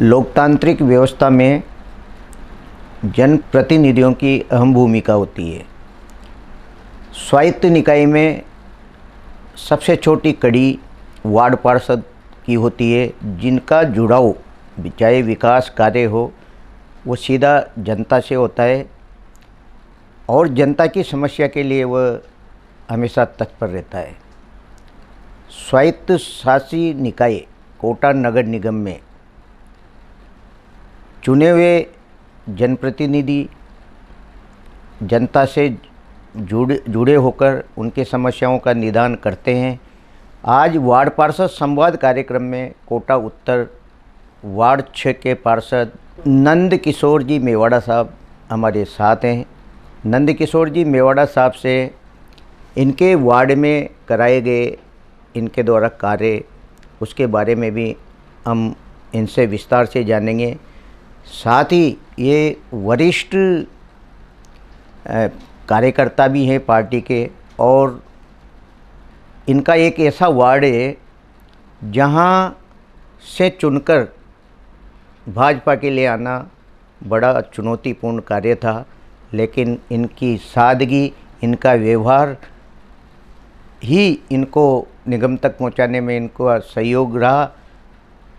लोकतांत्रिक व्यवस्था में जनप्रतिनिधियों की अहम भूमिका होती है। स्वायत्त निकाय में सबसे छोटी कड़ी वार्ड पार्षद की होती है, जिनका जुड़ाव चाहे विकास कार्य हो वो सीधा जनता से होता है और जनता की समस्या के लिए वह हमेशा तत्पर रहता है। स्वायत्त शासी निकाय कोटा नगर निगम में चुने हुए जनप्रतिनिधि जनता से जुड़े होकर उनके समस्याओं का निदान करते हैं। आज वार्ड पार्षद संवाद कार्यक्रम में कोटा उत्तर वार्ड 6 के पार्षद नंद किशोर जी मेवाड़ा साहब हमारे साथ हैं। नंद किशोर जी मेवाड़ा साहब से इनके वार्ड में कराए गए इनके द्वारा कार्य उसके बारे में भी हम इनसे विस्तार से जानेंगे। साथ ही ये वरिष्ठ कार्यकर्ता भी हैं पार्टी के और इनका एक ऐसा वार्ड है जहां से चुनकर भाजपा के लिए आना बड़ा चुनौतीपूर्ण कार्य था, लेकिन इनकी सादगी, इनका व्यवहार ही इनको निगम तक पहुंचाने में इनको सहयोग रहा।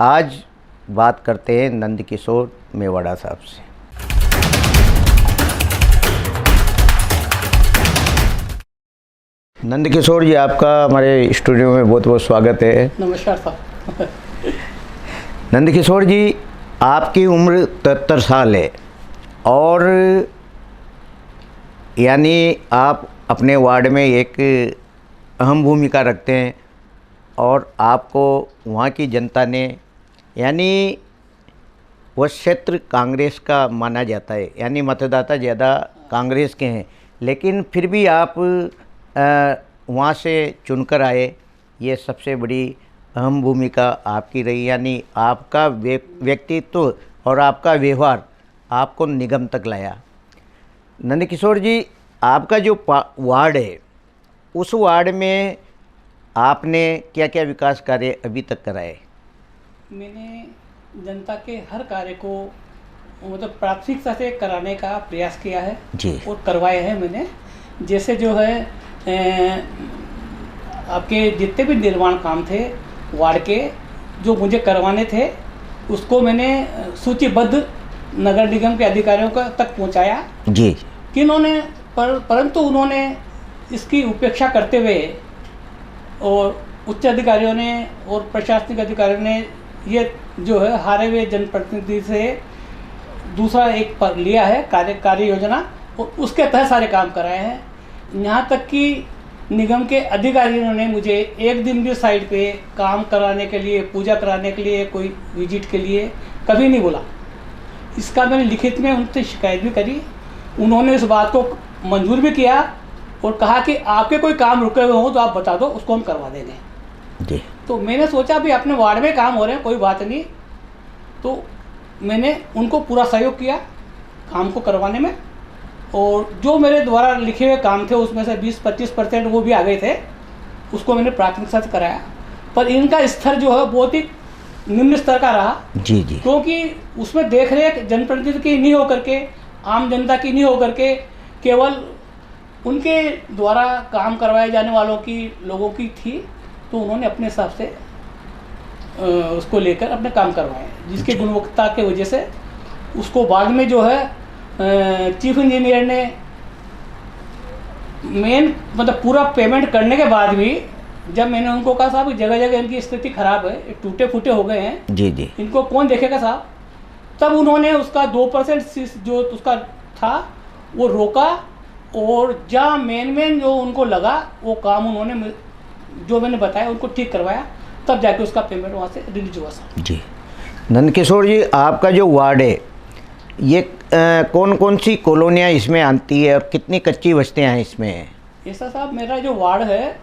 आज बात करते हैं नंद किशोर मेवाड़ा साहब से। नंद किशोर जी, आपका हमारे स्टूडियो में बहुत बहुत स्वागत है। नमस्कार साहब। नंद किशोर जी, आपकी उम्र 73 साल है और यानी आप अपने वार्ड में एक अहम भूमिका रखते हैं और आपको वहाँ की जनता ने यानी वह क्षेत्र कांग्रेस का माना जाता है, यानी मतदाता ज़्यादा कांग्रेस के हैं, लेकिन फिर भी आप वहाँ से चुनकर आए। ये सबसे बड़ी अहम भूमिका आपकी रही, यानी आपका व्यक्तित्व और आपका व्यवहार आपको निगम तक लाया। नंद किशोर जी, आपका जो वार्ड है उस वार्ड में आपने क्या क्या विकास कार्य अभी तक कराए? मैंने जनता के हर कार्य को मतलब प्राथमिकता से कराने का प्रयास किया है जी और करवाए हैं मैंने। जैसे जो है आपके जितने भी निर्माण काम थे वार्ड के जो मुझे करवाने थे उसको मैंने सूचीबद्ध नगर निगम के अधिकारियों का तक पहुंचाया जी कि उन्होंने परंतु उन्होंने इसकी उपेक्षा करते हुए और उच्च अधिकारियों ने और प्रशासनिक अधिकारियों ने ये जो है हारे हुए जनप्रतिनिधि से दूसरा एक पर लिया है कार्य योजना और उसके तहत सारे काम कराए हैं। यहाँ तक कि निगम के अधिकारियों ने मुझे एक दिन भी साइट पे काम कराने के लिए, पूजा कराने के लिए, कोई विजिट के लिए कभी नहीं बोला। इसका मैंने लिखित में उनसे शिकायत भी करी। उन्होंने इस बात को मंजूर भी किया और कहा कि आपके कोई काम रुके हुए हो तो आप बता दो, उसको हम करवा देंगे जी। तो मैंने सोचा भी अपने वार्ड में काम हो रहे हैं, कोई बात नहीं। तो मैंने उनको पूरा सहयोग किया काम को करवाने में और जो मेरे द्वारा लिखे हुए काम थे उसमें से 20-25% वो भी आ गए थे, उसको मैंने प्राथमिकता से कराया। पर इनका स्तर जो है बहुत ही निम्न स्तर का रहा जी जी, क्योंकि उसमें देख रेख जनप्रतिनिधि की नहीं होकर के, आम जनता की नहीं होकर के, केवल उनके द्वारा काम करवाए जाने वालों की लोगों की थी। तो उन्होंने अपने हिसाब से उसको लेकर अपने काम करवाए, जिसकी गुणवत्ता की वजह से उसको बाद में जो है चीफ इंजीनियर ने मेन मतलब पूरा पेमेंट करने के बाद भी जब मैंने उनको कहा साहब जगह जगह इनकी स्थिति खराब है, टूटे फूटे हो गए हैं जी जी, इनको कौन देखेगा साहब, तब उन्होंने उसका 2% जो उसका था वो रोका और जहाँ मेन जो उनको लगा वो काम उन्होंने जो मैंने बताया उनको ठीक करवाया, तब जाके उसका पेमेंट वहाँ से रिलीज हुआ साहब। जी नंद किशोर जी, आपका जो वार्ड है ये कौन कौन सी कॉलोनियाँ इसमें आती है और कितनी कच्ची बस्तियाँ हैं इसमें? ऐसा साहब मेरा जो वार्ड है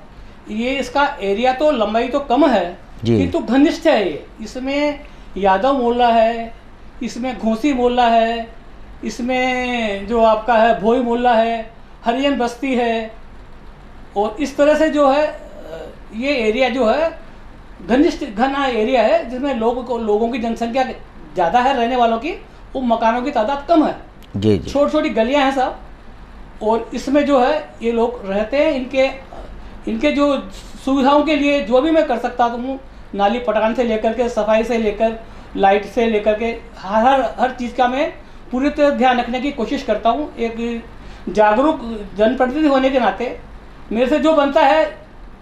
ये इसका एरिया तो लंबाई तो कम है किंतु घनिष्ठ है। ये इसमें यादव मोहल्ला है, इसमें घोसी मोहल्ला है, इसमें जो आपका है भोई मोहल्ला है, हरियन बस्ती है और इस तरह से जो है ये एरिया जो है घना एरिया है जिसमें लोगों की जनसंख्या ज़्यादा है रहने वालों की, वो मकानों की तादाद कम है। जी जी छोटी छोटी गलियां हैं सब, और इसमें जो है ये लोग रहते हैं। इनके जो सुविधाओं के लिए जो भी मैं कर सकता हूँ, नाली पटान से लेकर के, सफाई से लेकर, लाइट से लेकर के, हर चीज़ का मैं पूरी तरह ध्यान रखने की कोशिश करता हूँ। एक जागरूक जनप्रतिनिधि होने के नाते मेरे से जो बनता है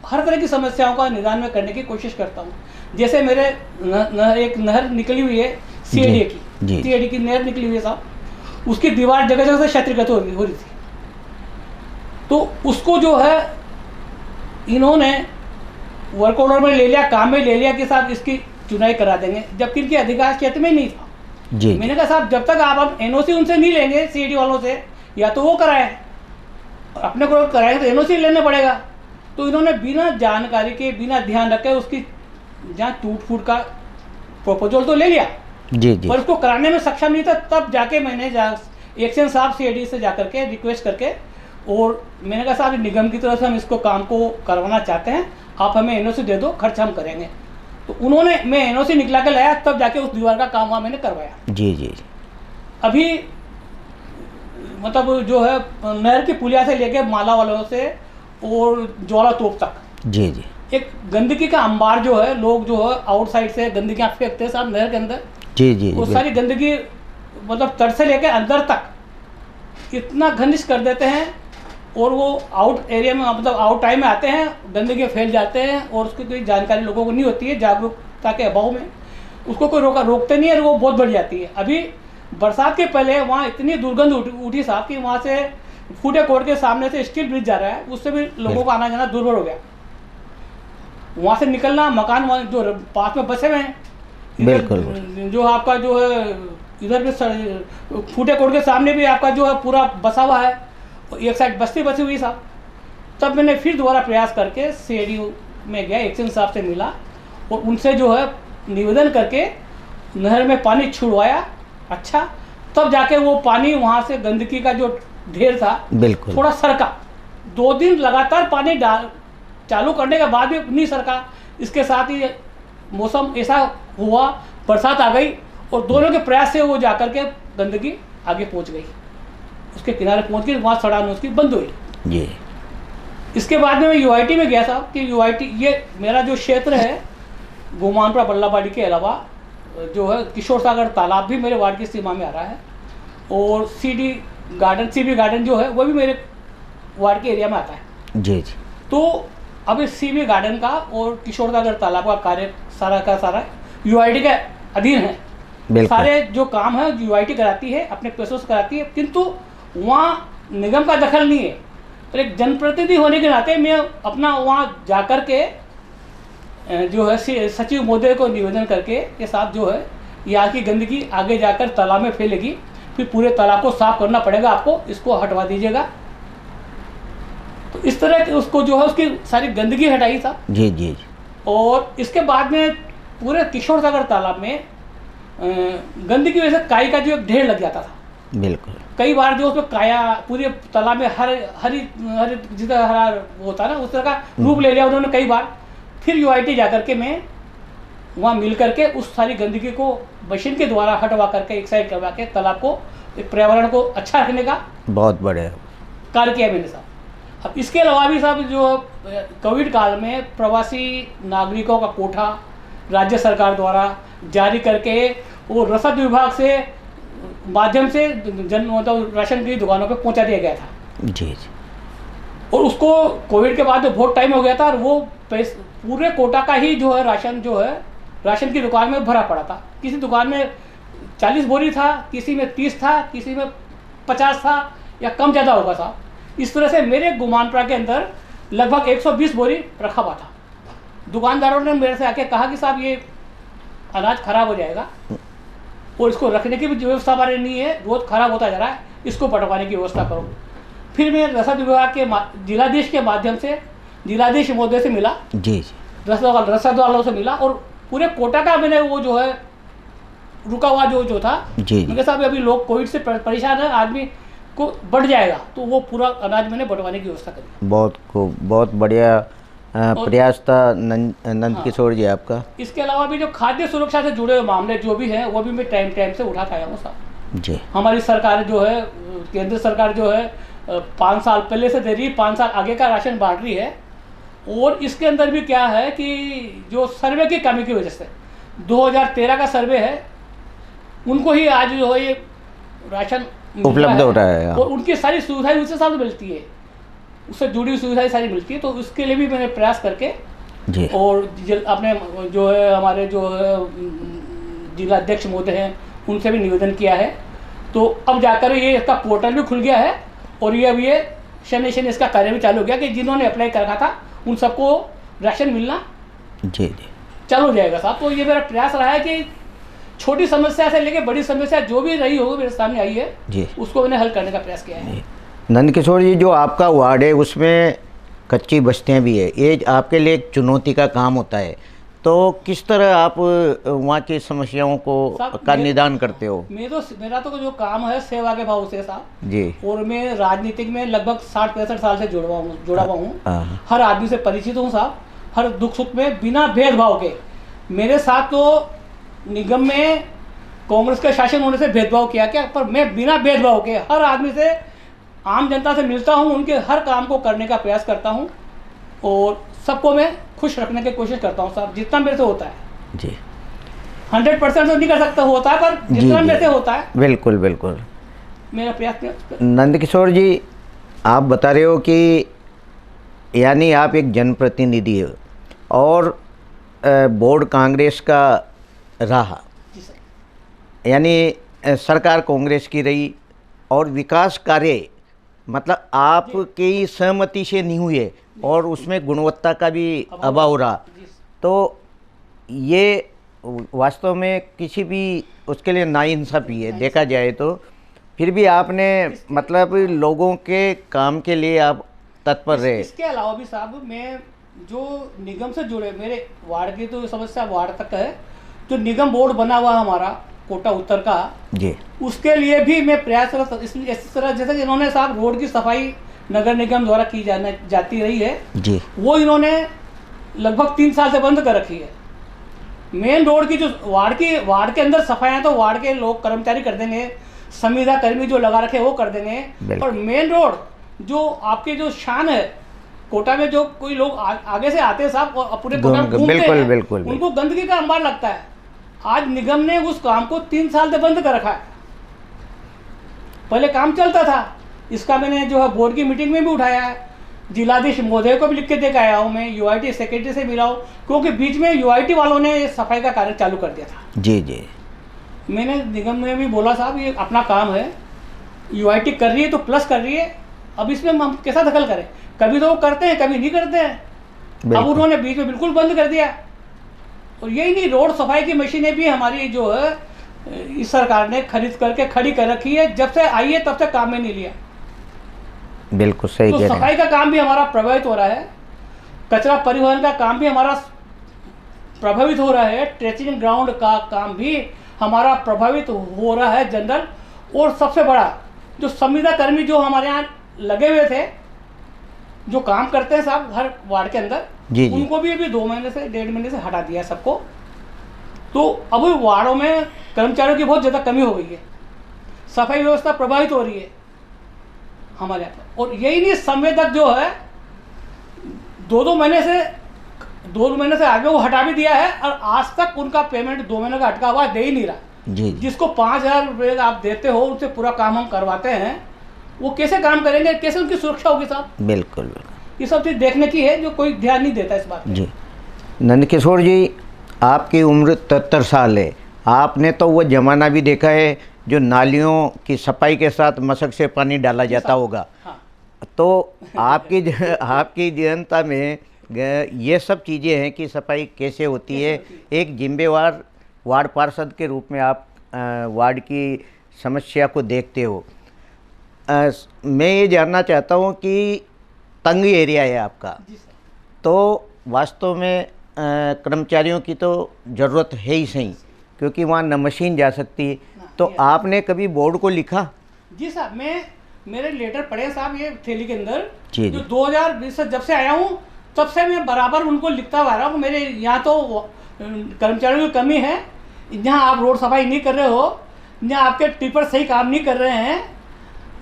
हर तरह की समस्याओं का निदान में करने की कोशिश करता हूँ। जैसे मेरे एक नहर निकली हुई है सीएडी की, सीएडी की नहर निकली हुई है साहब, उसकी दीवार जगह जगह से क्षतिग्रस्त हो रही थी। तो उसको जो है इन्होंने वर्क ऑर्डर में ले लिया, काम में ले लिया कि साहब इसकी चुनाई करा देंगे, जबकि इनके अधिकार क्षेत्र में ही नहीं था। जी मैंने कहा साहब जब तक आप एनओसी उनसे नहीं लेंगे सीएडी वालों से, या तो वो कराएं, अपने को कराएंगे तो एनओसी लेना पड़ेगा। तो इन्होंने बिना जानकारी के, बिना ध्यान रखे उसकी जहाँ टूट फूट का प्रपोजल तो ले लिया, जी जी पर उसको कराने में सक्षम नहीं था। तब जाके मैंने एक्शन साहब सीएडी से जाकर के रिक्वेस्ट करके, और मैंने कहा साहब निगम की तरफ से हम इसको काम को करवाना चाहते हैं, आप हमें एनओसी दे दो, खर्च हम करेंगे। तो उन्होंने, मैं एनओसी निकला के लाया, तब जाके उस दीवार का काम वहाँ मैंने करवाया। जी जी अभी मतलब जो है नहर की पुलिया से लेके माला वालों से और ज्वाला तोप तक, जी जी एक गंदगी का अंबार जो है, लोग जो है आउटसाइड से गंदगियाँ फेंकते हैं साहब नहर के अंदर। जी जी वो सारी गंदगी मतलब तट से लेके अंदर तक इतना घनिष्ठ कर देते हैं, और वो आउट एरिया में, मतलब आउट टाइम में आते हैं, गंदगी फैल जाते हैं, और उसकी कोई जानकारी लोगों को नहीं होती है, जागरूकता के अभाव में उसको कोई रोकते नहीं है, और वो बहुत बढ़ जाती है। अभी बरसात के पहले वहाँ इतनी दुर्गंध उठी साहब कि वहाँ से फूटे कोट के सामने से स्टील ब्रिज जा रहा है, उससे भी लोगों को आना जाना दुर्भर हो गया। वहाँ से निकलना, मकान जो पास में बसे हुए हैं, बिल्कुल, जो आपका जो है इधर भी फूटे कोट के सामने भी आपका जो है पूरा बसा हुआ है, एक साइड बस्ती बसी हुई साहब। तब मैंने फिर दोबारा प्रयास करके सीएडी में गया, एक्शन साहब से मिला, और उनसे जो है निवेदन करके नहर में पानी छुड़वाया। अच्छा, तब जाके वो पानी वहाँ से गंदगी का जो ढेर था बिल्कुल थोड़ा सरका। 2 दिन लगातार पानी चालू करने के बाद भी नहीं सरका। इसके साथ ही मौसम ऐसा हुआ, बरसात आ गई, और दोनों के प्रयास से वो जाकर के गंदगी आगे पहुंच गई, उसके किनारे पहुंच गई, वहाँ सड़ान उसकी बंद हुई। जी इसके बाद में मैं यूआईटी में गया था कि यूआईटी, ये मेरा जो क्षेत्र है गोमानपुरा बल्लाबाड़ी के अलावा जो है किशोर सागर तालाब भी मेरे वार्ड की सीमा में आ रहा है, और सीबी गार्डन जो है वो भी मेरे वार्ड के एरिया में आता है। जी जी तो अब इस सीबी गार्डन का और किशोर सागर तालाब का कार्य सारा का सारा यूआईटी के अधीन है। बिल्कुल सारे जो काम है यूआईटी कराती है, अपने पैसों से कराती है, किंतु वहाँ निगम का दखल नहीं है। तो एक जनप्रतिनिधि होने के नाते मैं अपना वहाँ जाकर के जो है सचिव महोदय को निवेदन करके ये साहब जो है यहाँ की गंदगी आगे जाकर तालाब में फैलेगी, फिर पूरे तालाब को साफ करना पड़ेगा आपको, इसको हटवा दीजिएगा। तो इस तरह के उसको जो है उसकी सारी गंदगी हटाई साहब। जी जी और इसके बाद में पूरे किशोर सागर तालाब में गंदगी की वजह से काई का जो एक ढेर लग जाता था। बिल्कुल कई बार जो उसमें काया पूरे तालाब में हरी जितना हरा होता है ना, उस तरह का रूप ले लिया उन्होंने कई बार। फिर यूआईटी जाकर के मैं वहाँ मिल करके उस सारी गंदगी को मशीन के द्वारा हटवा करके एक साइड करवा के तालाब को, पर्यावरण को अच्छा रखने का बहुत बढ़िया कार्य किया मैंने साहब। अब इसके अलावा भी साहब जो कोविड काल में प्रवासी नागरिकों का कोठा राज्य सरकार द्वारा जारी करके वो रसद विभाग से माध्यम से मतलब राशन की दुकानों पे पहुंचा दिया गया था। जी जी और उसको कोविड के बाद बहुत टाइम हो गया था, और वो पूरे कोटा का ही जो है राशन की दुकान में भरा पड़ा था। किसी दुकान में 40 बोरी था, किसी में 30 था, किसी में 50 था, या कम ज़्यादा होगा साहब। इस तरह से मेरे गुमानपुरा के अंदर लगभग 120 बोरी रखा हुआ था। दुकानदारों ने मेरे से आके कहा कि साहब ये अनाज खराब हो जाएगा, और इसको रखने की भी व्यवस्था हमारे नहीं है, बहुत खराब होता जा रहा है, इसको बंटवाने की व्यवस्था करो। फिर मैं रसद विभाग के जिलाधीश के माध्यम से जिलाधीश महोदय से मिला, जी रसद वालों से मिला, और पूरे कोटा का मैंने वो जो है रुका हुआ जो था, जी मैंने साहब अभी लोग कोविड से परेशान है, आदमी को बढ़ जाएगा, तो वो पूरा अनाज मैंने बंटवाने की व्यवस्था करी। बहुत बढ़िया प्रयास था नंद किशोर जी आपका। इसके अलावा भी जो खाद्य सुरक्षा से जुड़े हुए मामले जो भी हैं वो भी मैं टाइम टाइम से उठाता आया हूँ साहब जी। हमारी सरकार जो है, केंद्र सरकार जो है 5 साल पहले से दे रही है, 5 साल आगे का राशन बांट रही है। और इसके अंदर भी क्या है कि जो सर्वे की कमी की वजह से 2013 का सर्वे है, उनको ही आज जो है ये राशन उपलब्ध हो रहा है और उनकी सारी सुविधाएं उससे साथ मिलती है, उससे जुड़ी हुई सुविधाएं सारी मिलती है। तो उसके लिए भी मैंने प्रयास करके जी। और अपने जो है हमारे जो है जिला अध्यक्ष महोदय हैं उनसे भी निवेदन किया है। तो अब जाकर ये इसका पोर्टल भी खुल गया है और ये अब ये शनि इसका कार्य भी चालू हो गया कि जिन्होंने अप्लाई करा था उन सबको राशन मिलना जी जी चालू हो जाएगा साहब। तो ये मेरा प्रयास रहा है कि छोटी समस्या से लेके बड़ी समस्या जो भी रही होगी मेरे सामने आई है जी, उसको मैंने हल करने का प्रयास किया है। नंद किशोर जी, जो आपका वार्ड है उसमें कच्ची बस्तियां भी है, ये आपके लिए एक चुनौती का काम होता है, तो किस तरह आप वहाँ की समस्याओं का निदान करते हो? मेरा तो जो काम है सेवा के भाव से साहब जी। और मैं राजनीतिक में लगभग 60-65 साल से जुड़ा हुआ हूँ, हर आदमी से परिचित हूँ साहब, हर दुख सुख में बिना भेदभाव के। मेरे साथ तो निगम में कांग्रेस का शासन होने से भेदभाव किया क्या, पर मैं बिना भेदभाव के हर आदमी से, आम जनता से मिलता हूँ, उनके हर काम को करने का प्रयास करता हूँ और सबको मैं खुश रखने की कोशिश करता हूँ साहब, जितना मेरे से होता है जी। 100% तो नहीं कर सकता होता है, पर जितना मेरे से होता है बिल्कुल बिल्कुल मेरा प्रयास। नंद किशोर जी, आप बता रहे हो कि यानी आप एक जनप्रतिनिधि हो और बोर्ड कांग्रेस का रहा, यानी सरकार कांग्रेस की रही और विकास कार्य मतलब आपकी सहमति से नहीं हुए और उसमें गुणवत्ता का भी अभाव रहा, तो ये वास्तव में किसी भी उसके लिए नाइंसाफ़ी है देखा जाए तो। फिर भी आपने मतलब लोगों के काम के लिए आप तत्पर रहे। इसके अलावा भी साहब मैं जो निगम से जुड़े मेरे वार्ड की तो समस्या वार्ड तक है, जो निगम बोर्ड बना हुआ हमारा कोटा उत्तर का जी, उसके लिए भी मैं प्रयासरत इस तरह जैसे कि इन्होंने साहब रोड की सफाई नगर निगम द्वारा की जाती रही है जी, वो इन्होंने लगभग 3 साल से बंद कर रखी है। मेन रोड की जो वार्ड के अंदर सफाइयाँ तो वार्ड के लोग कर्मचारी कर देंगे, संविदा कर्मी जो लगा रखे वो कर देंगे, और मेन रोड जो आपके जो शान है कोटा में, जो कोई लोग आगे से आते हैं साहब और पूरे कोटा में घूमते हैं, उनको गंदगी का अंबार लगता है। आज निगम ने उस काम को 3 साल से बंद कर रखा है। पहले काम चलता था, इसका मैंने जो है बोर्ड की मीटिंग में भी उठाया है, जिलाधीश महोदय को भी लिख के दे के आया हूँ मैं, यूआईटी सेक्रेटरी से मिला हूँ, क्योंकि बीच में यूआईटी वालों ने सफाई का कार्य चालू कर दिया था। जी जी, मैंने निगम में भी बोला साहब ये अपना काम है, यूआईटी कर रही है तो प्लस कर रही है, अब इसमें हम कैसा दखल करें? कभी तो वो करते हैं कभी नहीं करते हैं। अब उन्होंने बीच में बिल्कुल बंद कर दिया। और यही नहीं, रोड सफाई की मशीनें भी हमारी जो है इस सरकार ने खरीद करके खड़ी कर रखी है, जब से आई है तब से काम में नहीं लिया। बिल्कुल सही कह रहे हैं। तो सफाई का काम भी हमारा प्रभावित हो रहा है, कचरा परिवहन का काम भी हमारा प्रभावित हो रहा है, ट्रेचिंग ग्राउंड का काम भी हमारा प्रभावित हो रहा है जनरल। और सबसे बड़ा जो संविदा कर्मी जो हमारे यहाँ लगे हुए थे, जो काम करते हैं साहब हर वार्ड के अंदर, जी, उनको भी अभी 2 महीने से 1.5 महीने से हटा दिया सबको। तो अब वार्डों में कर्मचारियों की बहुत ज़्यादा कमी हो गई है, सफाई व्यवस्था प्रभावित हो रही है हमारे यहाँ पर। और यही नहीं, संवेदक जो है 2 महीने से आगे वो हटा भी दिया है और आज तक उनका पेमेंट 2 महीने का अटका हुआ दे ही नहीं रहा। जी, जिसको 5,000 रुपये आप देते हो उनसे पूरा काम हम करवाते हैं, वो कैसे काम करेंगे, कैसे उनकी सुरक्षा होगी साहब? बिल्कुल बिल्कुल, ये सब चीज़ देखने की है, जो कोई ध्यान नहीं देता इस बात पे। जी। नंद किशोर जी, आपकी उम्र 73 साल है, आपने तो वो ज़माना भी देखा है जो नालियों की सफाई के साथ मशक से पानी डाला जाता होगा। हाँ। तो आपकी जनता में ये सब चीज़ें हैं कि सफाई कैसे होती है, एक जिम्मेवार वार्ड पार्षद के रूप में आप वार्ड की समस्या को देखते हो। मैं ये जानना चाहता हूँ कि तंग एरिया है आपका, तो वास्तव में कर्मचारियों की तो ज़रूरत है ही सही, क्योंकि वहाँ न मशीन जा सकती, तो आपने कभी बोर्ड को लिखा? जी साहब, मेरे लेटर पड़े साहब ये थैली के अंदर, जी, जो 2020 से जब से आया हूँ तब से मैं बराबर उनको लिखता आ रहा हूँ। मेरे यहाँ तो कर्मचारियों की कमी है, जहाँ आप रोड सफाई नहीं कर रहे हो, जहाँ आपके टिपर सही काम नहीं कर रहे हैं,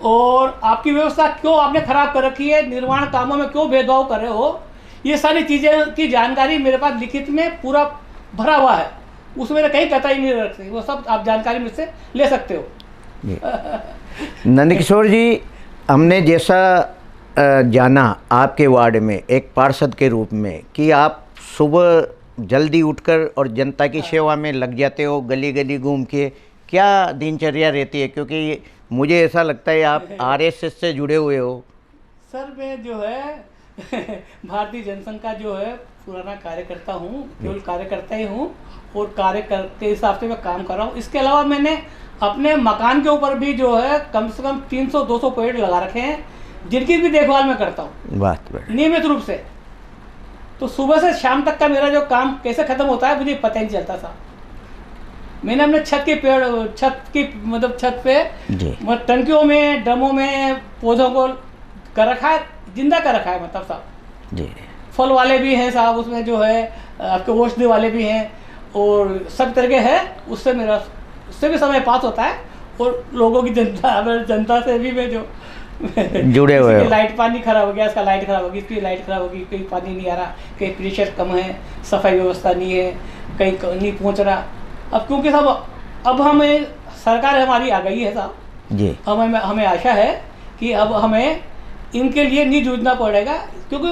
और आपकी व्यवस्था क्यों आपने ख़राब कर रखी है, निर्माण कामों में क्यों भेदभाव कर रहे हो, ये सारी चीज़ें की जानकारी मेरे पास लिखित में पूरा भरा हुआ है। उसमें मैंने कहीं कतई नहीं रखती, वो सब आप जानकारी मुझसे ले सकते हो। नंदकिशोर जी, हमने जैसा जाना आपके वार्ड में एक पार्षद के रूप में कि आप सुबह जल्दी उठकर और जनता की सेवा में लग जाते हो, गली गली घूम के, क्या दिनचर्या रहती है? क्योंकि मुझे ऐसा लगता है आप आरएसएस से जुड़े हुए हो। सर मैं जो है भारतीय जनसंघ का जो है पुराना कार्यकर्ता हूँ, केवल कार्यकर्ता ही हूँ, और कार्यकर्ता के हिसाब से मैं काम कर रहा हूँ। इसके अलावा मैंने अपने मकान के ऊपर भी जो है कम से कम 300-200 पेड़ लगा रखे हैं, जिनकी भी देखभाल मैं करता हूँ नियमित रूप से। तो सुबह से शाम तक का मेरा जो काम कैसे ख़त्म होता है मुझे पता ही नहीं चलता था। मैंने अपने छत पे मतलब टंकियों में, ड्रमों में पौधों को कर रखा है, जिंदा कर रखा है, मतलब साहब जी। फल वाले भी हैं साहब, उसमें जो है आपके औषधि वाले भी हैं, और सब तरह के हैं। उससे भी समय पास होता है, और लोगों की जनता से भी मैं जो जुड़े हुए हो। लाइट पानी खराब हो गया, इसका लाइट खराब होगी, इसकी लाइट खराब होगी, कहीं पानी नहीं आ रहा, कहीं प्रेशर कम है, सफाई व्यवस्था नहीं है, कहीं नहीं पहुंच रहा। अब क्योंकि साहब अब हमें सरकार हमारी आ गई है साहब जी, हमें आशा है कि अब हमें इनके लिए नहीं जूझना पड़ेगा, क्योंकि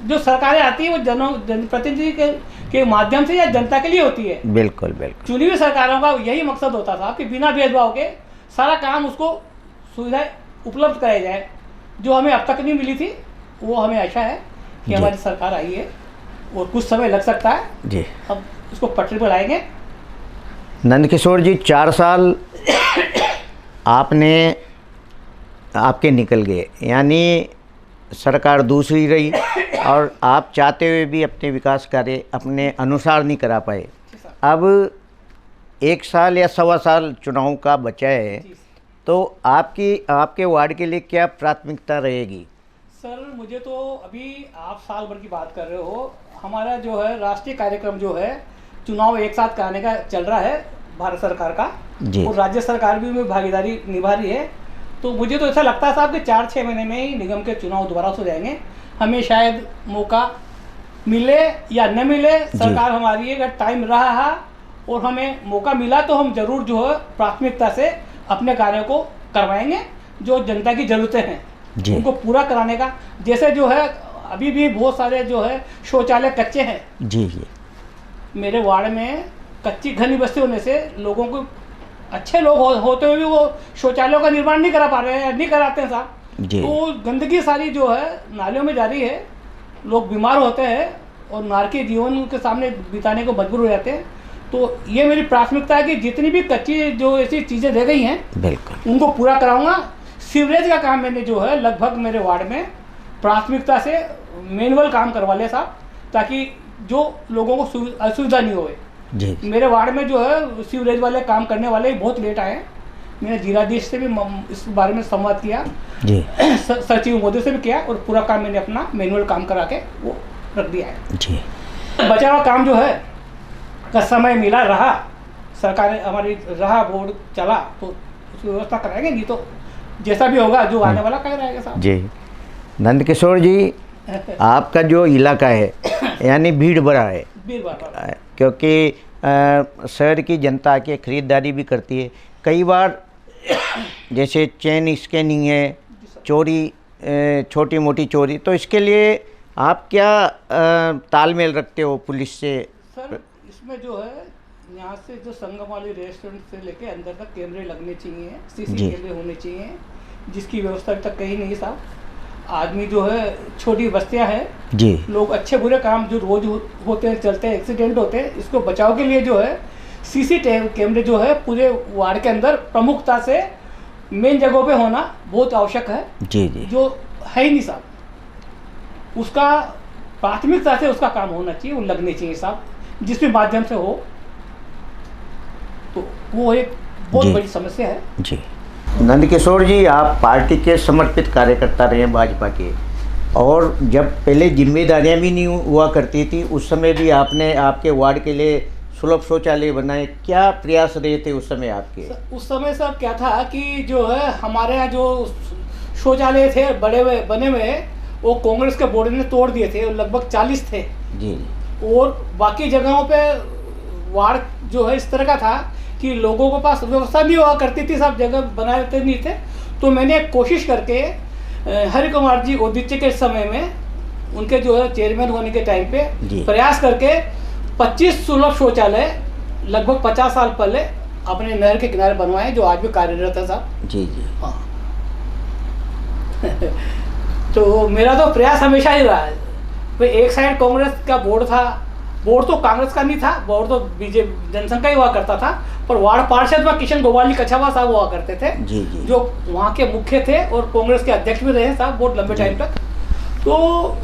जो सरकारें आती है वो जनप्रतिनिधि के माध्यम से या जनता के लिए होती है। बिल्कुल बिल्कुल। चुनी हुई सरकारों का यही मकसद होता था कि बिना भेदभाव के सारा काम उसको सुविधाएं उपलब्ध कराई जाए, जो हमें अब तक नहीं मिली थी। वो हमें आशा है कि हमारी सरकार आई है, और कुछ समय लग सकता है जी, अब इसको पटरी पर लाएंगे। नंदकिशोर जी, 4 साल आपके निकल गए, यानी सरकार दूसरी रही, और आप चाहते हुए भी अपने विकास कार्य अपने अनुसार नहीं करा पाए। अब 1 साल या 1.25 साल चुनाव का बचा है, तो आपके वार्ड के लिए क्या प्राथमिकता रहेगी? सर मुझे तो अभी आप साल भर की बात कर रहे हो, हमारा जो है राष्ट्रीय कार्यक्रम जो है चुनाव एक साथ कराने का चल रहा है भारत सरकार का, और राज्य सरकार भी में भागीदारी निभा रही है। तो मुझे तो ऐसा लगता है साहब कि 4-6 महीने में ही निगम के चुनाव दोबारा हो जाएंगे। हमें शायद मौका मिले या न मिले, सरकार हमारी अगर टाइम रहा और हमें मौका मिला तो हम जरूर जो है प्राथमिकता से अपने कार्यों को करवाएंगे। जो जनता की ज़रूरतें हैं उनको पूरा कराने का, जैसे जो है अभी भी बहुत सारे जो है शौचालय कच्चे हैं जी। मेरे वार्ड में कच्ची घनी बस्ती होने से लोगों को, अच्छे लोग होते हुए भी वो शौचालयों का निर्माण नहीं करा पा रहे हैं, नहीं कराते हैं साहब। तो गंदगी सारी जो है नालियों में जा रही है, लोग बीमार होते हैं और नारकीय जीवन के सामने बिताने को मजबूर हो जाते हैं। तो ये मेरी प्राथमिकता है कि जितनी भी कच्ची जो ऐसी चीज़ें रह गई हैं बिल्कुल उनको पूरा कराऊंगा। सीवरेज का काम मैंने जो है लगभग मेरे वार्ड में प्राथमिकता से मैनुअल काम करवा लिया साहब, ताकि जो लोगों को असुविधा नहीं होए जी। मेरे वार्ड में जो है सीवरेज वाले काम करने वाले बहुत लेट आए हैं। मैंने जिलाधीश से भी इस बारे में संवाद किया जी, सचिव महोदय से भी किया, और पूरा काम मैंने अपना मैनुअल काम करा के वो रख दिया है जी। बचा हुआ काम जो है का समय मिला रहा, सरकार हमारी रहा, बोर्ड चला तो उसकी व्यवस्था कराएंगे, नहीं तो जैसा भी होगा जो आने वाला कर रहेगा साहब जी। नंदकिशोर जी, आपका जो इलाका है यानी भीड़ भरा है, क्योंकि शहर की जनता की खरीदारी भी करती है। कई बार जैसे चेन स्कैनिंग है, चोरी, छोटी मोटी चोरी, तो इसके लिए आप क्या तालमेल रखते हो पुलिस से? सर इसमें जो है यहाँ से जो संगम वाली रेस्टोरेंट से लेके अंदर तक कैमरे लगने चाहिए, सीसी कैमरे होने चाहिए, जिसकी व्यवस्था अभी तक कहीं नहीं साहब। आदमी जो है, छोटी बस्तियां हैं जी, लोग अच्छे बुरे काम जो रोज होते हैं, चलते हैं, एक्सीडेंट होते हैं, इसको बचाव के लिए जो है सीसी कैमरे जो है पूरे वार्ड के अंदर प्रमुखता से मेन जगहों पे होना बहुत आवश्यक है जी जी, जो है ही नहीं साहब। उसका प्राथमिकता से उसका काम होना चाहिए, वो लगने चाहिए साहब, जिस भी माध्यम से हो। तो वो एक बहुत बड़ी समस्या है जी। नंदकिशोर जी, आप पार्टी के समर्पित कार्यकर्ता रहे हैं भाजपा के, और जब पहले जिम्मेदारियां भी नहीं हुआ करती थी, उस समय भी आपने आपके वार्ड के लिए सुलभ शौचालय बनाए, क्या प्रयास रहे थे उस समय आपके? उस समय सर क्या था कि जो है हमारे यहाँ जो शौचालय थे बड़े हुए बने हुए, वो कांग्रेस के बोर्ड ने तोड़ दिए थे, लगभग 40 थे। जी। और बाकी जगहों पे वार्ड जो है इस तरह का था कि लोगों के पास व्यवस्था नहीं हुआ करती थी, सब जगह बनाए रहते नहीं थे। तो मैंने कोशिश करके हरि कुमार जी ओदिच्य के समय में उनके जो है चेयरमैन होने के टाइम पे प्रयास करके 25 सुलभ शौचालय लगभग 50 साल पहले अपने नहर के किनारे बनवाए, जो आज भी कार्यरत है साहब। जी जी। हाँ। तो मेरा तो प्रयास हमेशा ही रहा है। भाई एक साइड कांग्रेस का बोर्ड था, बोर्ड तो कांग्रेस का नहीं था, बोर्ड तो बीजेपी जनसंघ का ही हुआ करता था, पर वार्ड पार्षद में किशन गोपाल जी कछावा साहब हुआ करते थे। जी जी। जो वहाँ के मुख्य थे और कांग्रेस के अध्यक्ष भी रहे साहब बहुत लंबे टाइम तक। तो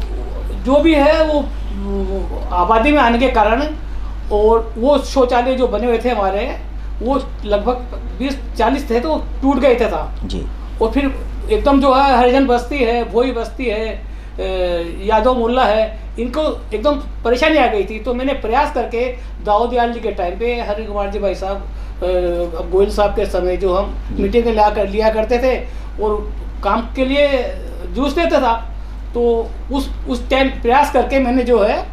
जो भी है वो आबादी में आने के कारण, और वो शौचालय जो बने हुए थे हमारे, वो लगभग 20-40 थे तो टूट गए थे साहब जी। और फिर एकदम जो है हरिजन बस्ती है, भोई बस्ती है, यादव मोहल्ला है, इनको एकदम परेशानी आ गई थी। तो मैंने प्रयास करके दाऊद दयाल जी के टाइम पे, हरि कुमार जी भाई साहब, गोयल साहब के समय जो हम मीटिंग लिया करते थे और काम के लिए जूझते थे साहब, तो उस टाइम प्रयास करके मैंने जो है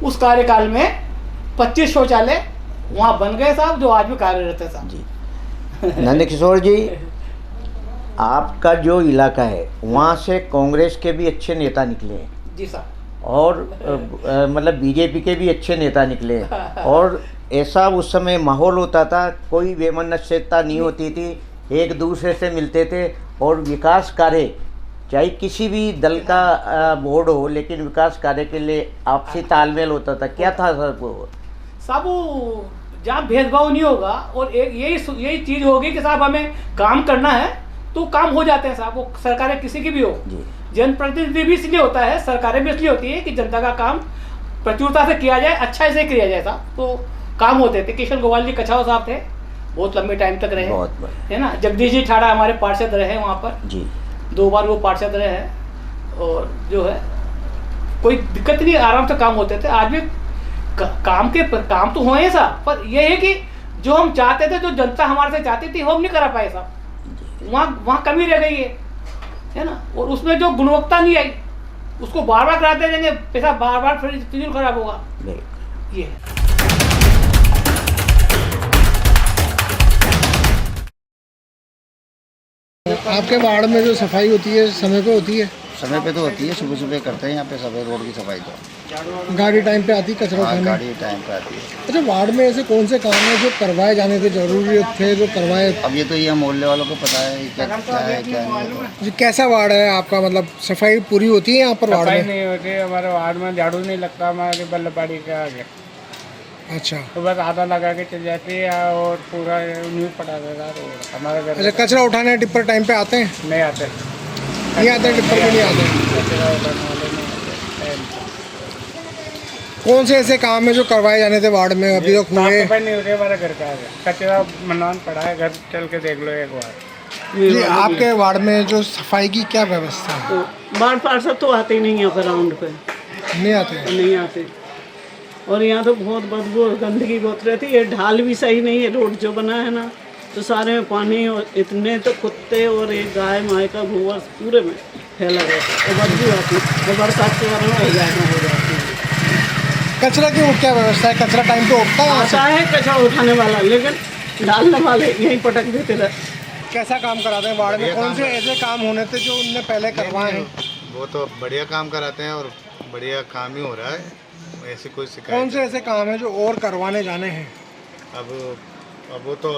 उस कार्यकाल में 25 शौचालय वहाँ बन गए साहब, जो आज भी कार्यरत है साहब। जी। नंदकिशोर जी, आपका जो इलाका है वहाँ से कांग्रेस के भी अच्छे नेता निकले हैं। जी साहब। और मतलब बीजेपी के भी अच्छे नेता निकले, और ऐसा उस समय माहौल होता था, कोई वैमनस्यता नहीं होती थी, एक दूसरे से मिलते थे और विकास कार्य, चाहे किसी भी दल का बोर्ड हो, लेकिन विकास कार्य के लिए आपसी तालमेल होता था। क्या था सर वो? साहब वो जहाँ भेदभाव नहीं होगा और एक यही चीज़ होगी कि साहब हमें काम करना है तो काम हो जाते हैं साहब, वो सरकारें किसी की भी हो। जनप्रतिनिधि भी इसलिए होता है, सरकारें भी इसलिए होती है कि जनता का काम प्रचुरता से किया जाए, अच्छा से किया जाए साहब, तो काम होते थे। किशन गोपाल जी कछावा साहब थे, बहुत लंबे टाइम तक रहे, है ना। जगदीश जी ठाड़ा हमारे पार्षद रहे वहाँ पर जी, 2 बार वो पार्षद रहे हैं। और जो है कोई दिक्कत नहीं, आराम से काम होते थे। आज भी काम तो हुए हैं साहब, पर यह है कि जो हम चाहते थे, जो जनता हमारे से चाहती थी, वो हम नहीं करा पाए साहब। वहाँ कमी रह गई है ना। और उसमें जो गुणवत्ता नहीं आई, उसको बार बार कराते रहेंगे, पैसा बार बार फिर खराब होगा। ये आपके वार्ड में जो सफाई होती है समय पे होती है? समय पे तो होती है, सुबह सुबह करते हैं यहाँ पे सफाई, रोड की सफाई। तो गाड़ी टाइम पे आती है कचरा उठाने? गाड़ी टाइम पे आती है। अच्छा, वार्ड में ऐसे कौन से काम हैं जो करवाए जाने थे, जरूरी थे जो करवाए? अब ये तो ये मोहल्ले वालों को पता है क्या है क्या नहीं है। जी, कैसा वार्ड है आपका? मतलब सफाई पूरी होती है यहाँ पर वार्ड में? नहीं होती हमारे वार्ड में, झाड़ू नहीं लगता हमारे बल्लपाड़ी के आगे। अच्छा, तो बस आधा लगा के चल जाती है और पूरा न्यूज पटा देता है हमारे घर। अच्छा, कचरा उठाने टिप्पर टाइम पे आते हैं? नहीं आते, नहीं आते, टिप्पर भी नहीं आते। कचरा उठाने वाले नहीं आते। कौन से ऐसे काम है जो करवाए जाने थे वार्ड में अभी तक हुए? सफाई नहीं होती हमारे घर के आगे, कचरा मनमान पड़ा है, घर चल के देख लो एक बार। जी, आपके वार्ड में जो सफाई की क्या व्यवस्था है? वार्ड पार्षद तो आते ही नहीं है ग्राउंड पे, नहीं आते? नहीं आते। और यहाँ तो बहुत बदबू और गंदगी बहुत रहती है। ढाल भी सही नहीं है, रोड जो बना है ना, तो सारे में पानी, और इतने तो कुत्ते और एक गाय माय का गोबर पूरे में फैला रहता है, बदबू आती है। बरसात के बारे में हो जाती है। कचरा की क्या व्यवस्था है? कचरा टाइम पे उठता है? आता है कचरा उठाने वाला, लेकिन डालने वाले यहीं पटक देते रहते। कैसा काम कराते हैं वार्ड में? कौन से ऐसे काम होने थे जो उनने पहले करवाए हैं? वो तो बढ़िया काम कराते हैं और बढ़िया काम ही हो रहा है, ऐसी कोई शिकायत। कौन से ऐसे काम है जो और करवाने जाने हैं? अब वो तो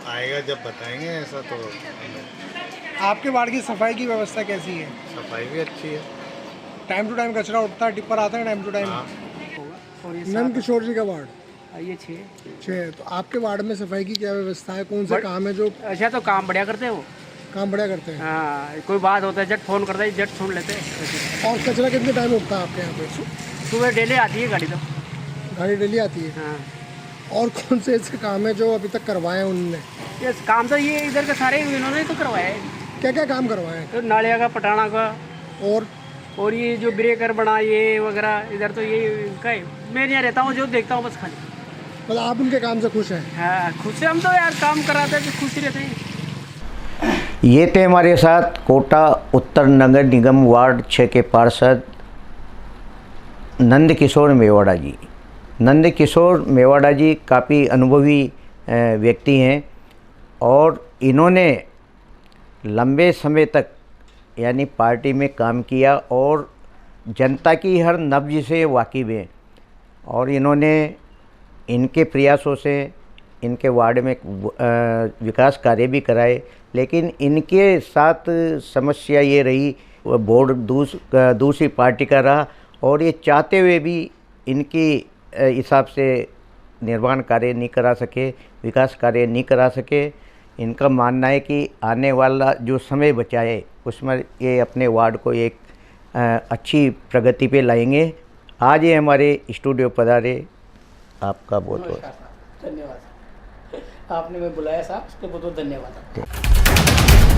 आएगा जब बताएंगे। ऐसा तो आपके वार्ड की सफाई की व्यवस्था कैसी है? सफाई भी अच्छी है, टाइम टू टाइम कचरा उठता है, टिप्पर आते हैं time to time? Nand Kishore जी का वार्ड ये 6। तो आपके वार्ड में सफाई की क्या व्यवस्था है? कौन से काम है जो? अच्छा, तो काम बढ़िया करते हैं वो, काम बढ़िया करते हैं। हाँ, कोई बात होता है झट फोन करता है, झट सुन लेते हैं। और कचरा कितने टाइम उठता है आपके यहाँ पे? सुबह डेली आती है गाड़ी, तो गाड़ी डेली आती है। हाँ। और कौन से ऐसे काम है जो अभी तक करवाए हैं उनने? ये काम तो ये इधर के सारे इन्होंने तो करवाया है। क्या क्या काम करवाए हैं? तो नालिया का, पटाना का, और और ये जो ब्रेकर बना ये वगैरह इधर तो ये इनका है। मैं यहाँ रहता हूँ, जो देखता हूँ बस खाली। मतलब आप उनके काम से खुश हैं? हाँ खुद से, हम तो यार काम कराते हैं तो खुश ही रहते हैं। ये थे हमारे साथ कोटा उत्तर नगर निगम वार्ड 6 के पार्षद नंद किशोर मेवाड़ा जी। नंद किशोर मेवाड़ा जी काफ़ी अनुभवी व्यक्ति हैं और इन्होंने लंबे समय तक यानी पार्टी में काम किया और जनता की हर नब्ज से वाकिफ़ हैं और इन्होंने इनके प्रयासों से इनके वार्ड में विकास कार्य भी कराए। लेकिन इनके साथ समस्या ये रही, बोर्ड दूसरी पार्टी का रहा और ये चाहते हुए भी इनकी हिसाब से निर्माण कार्य नहीं करा सके, विकास कार्य नहीं करा सके। इनका मानना है कि आने वाला जो समय बचा है उसमें ये अपने वार्ड को एक अच्छी प्रगति पे लाएंगे। आज ये हमारे स्टूडियो पधारे, आपका बहुत बहुत धन्यवाद। आपने मैं बुलाया साहब, उसके बहुत बहुत धन्यवाद।